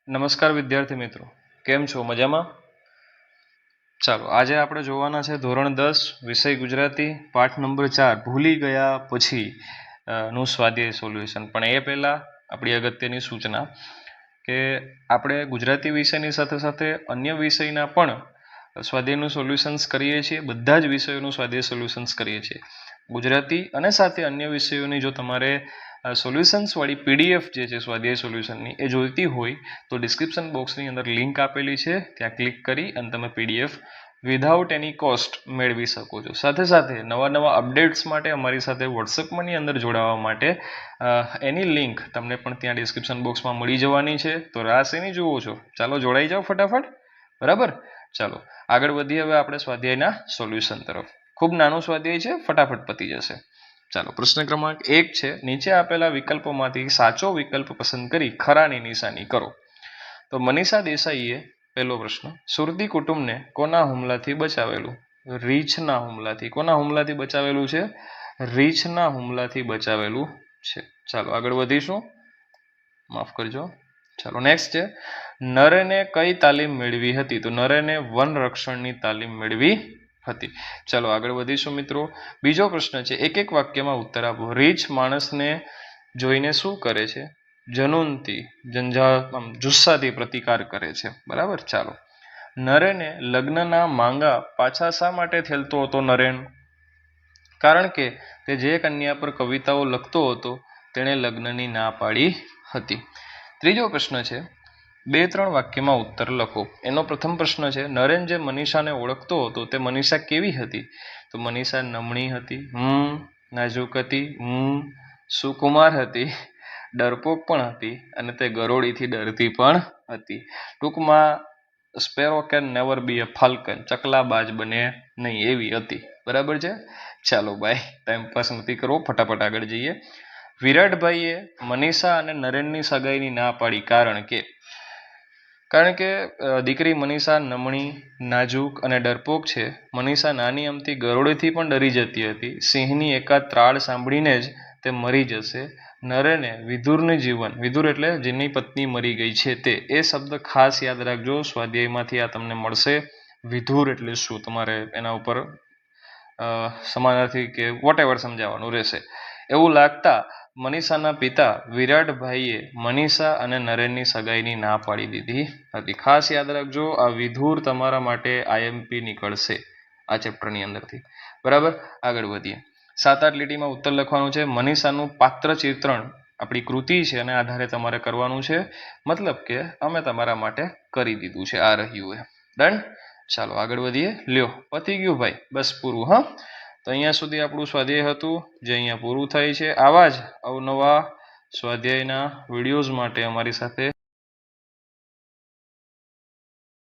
નમસ્કાર વિદ્યાર્થી મિત્રો, કેમ છો? મજામાં? ચાલો, આજે આપણે જોવાના છે ધોરણ 10 વિષય ગુજરાતી પાઠ નંબર 4 ભૂલી ગયા પછી નું સ્વાધ્યાય સોલ્યુશન. પણ એ પહેલા આપણી અગત્યની સૂચના કે આપણે ગુજરાતી વિષયની સાથે સાથે અન્ય વિષયના પણ સ્વાધ્યાયનું સોલ્યુશન્સ કરીએ છીએ. બધા જ વિષયોનું સ્વાધ્યાય સોલ્યુશન્સ કરીએ છીએ. ગુજરાતી અને સાથે અન્ય વિષયોની જો તમારે સોલ્યુશન્સ વાળી પીડીએફ જે છે સ્વાધ્યાય સોલ્યુશનની એ જોઈતી હોય તો ડિસ્ક્રિપ્શન બોક્સની અંદર લિંક આપેલી છે, ત્યાં ક્લિક કરી અને તમે પીડીએફ વિધાઉટ એની કોસ્ટ મેળવી શકો છો. સાથે સાથે નવા અપડેટ્સ માટે અમારી સાથે વોટ્સએપની અંદર જોડાવા માટે એની લિંક તમને પણ ત્યાં ડિસ્ક્રિપ્શન બોક્સમાં મળી જવાની છે. તો રાહ શેની જુઓ છો? ચાલો જોડાઈ જાઓ ફટાફટ. બરાબર, ચાલો આગળ વધીએ હવે આપણે સ્વાધ્યાયના સોલ્યુશન તરફ. ખૂબ નાનું સ્વાધ્યાય છે, ફટાફટ પતી જશે. ચાલો, પ્રશ્ન ક્રમાંક 1 છે, નીચે આપેલા વિકલ્પોમાંથી સાચો વિકલ્પ પસંદ કરી ખરાની નિશાની કરો. તો મનીષા દેસાઈએ પહેલો પ્રશ્ન, સુરતી કુટુંબને કોના હુમલાથી બચાવેલું? રીંછના હુમલાથી. કોના હુમલાથી બચાવેલું છે? રીંછના હુમલાથી બચાવેલું છે. ચાલો આગળ વધીશું, માફ કરજો. ચાલો નેક્સ્ટ છે, નરેને કઈ તાલીમ મેળવી હતી? તો નરેને વન રક્ષણની તાલીમ મેળવી હતી. ચાલો આગળ વધીશું મિત્રો. બીજો પ્રશ્ન છે, એક એક વાક્યમાં ઉત્તર આપો. રીંછ માણસને જોઈને શું કરે છે? જનૂનથી, જુસ્સાથી પ્રતિકાર કરે છે. બરાબર. ચાલો, નરેને લગ્નના માંગા પાછા શા માટે થેલતો હતો? નરેન કારણ કે તે જે કન્યા પર કવિતાઓ લખતો હતો તેણે લગ્નની ના પાડી હતી. ત્રીજો પ્રશ્ન છે, 2-3 વાક્યમાં ઉત્તર લખો. એનો પ્રથમ પ્રશ્ન છે, નરેન જે મનીષાને ઓળખતો હતો તે મનીષા કેવી હતી? તો મનીષા નમણી હતી, નાજુક હતી, સુકુમાર હતી, ડરપોક પણ હતી અને તે ગરોળીથી ડરતી પણ હતી. ટૂંકમાં sparrow can never be a falcon, ચકલાબાજ બને નહીં એવી હતી. બરાબર છે. ચાલો બાય, ટાઈમ પાસ નથી કરવો, ફટાફટ આગળ જઈએ. વિરાટભાઈએ મનીષા અને નરેનની સગાઈની ના પાડી કારણ કે દીકરી મનીષા નમણી, નાજુક અને ડરપોક છે. મનીષા નાની અમથી ગરોળીથી પણ ડરી જતી હતી. સિંહની એકાદ ત્રાળ સાંભળીને જ તે મરી જશે. નરેને વિધુરનું જીવન, વિધુર એટલે જેની પત્ની મરી ગઈ છે તે, એ શબ્દ ખાસ યાદ રાખજો, સ્વાધ્યાયમાંથી આ તમને મળશે. વિધુર એટલે શું, તમારે એના ઉપર સમાનાર્થી કે વોટેવર સમજાવવાનું રહેશે. એવું લાગતા મનીષાના પિતા વિરાટભાઈએ મનીષા અને નરેનની સગાઈની ના પાડી દીધી હતી. ખાસ યાદ રાખજો, આ વિધુર તમારા માટે આઈએમપી નીકળશે આ ચેપ્ટરની અંદરથી. બરાબર, આગળ વધીએ. 7-8 લીટીમાં ઉત્તર લખવાનું છે. મનીષાનું પાત્ર ચિત્રણ આપણી કૃતિ છે અને આધારે તમારે કરવાનું છે. મતલબ કે અમે તમારા માટે કરી દીધું છે, આ રહ્યું એ. ડન. ચાલો આગળ વધીએ. લ્યો, પતી ગયું ભાઈ, બસ પૂરું. હા, તો અહીંયા સુધી આપણું સ્વાધ્યાય હતું, જે અહીંયા પૂરું થાય છે. આવા જ અવનવા સ્વાધ્યાયના વિડીયોઝ માટે અમારી સાથે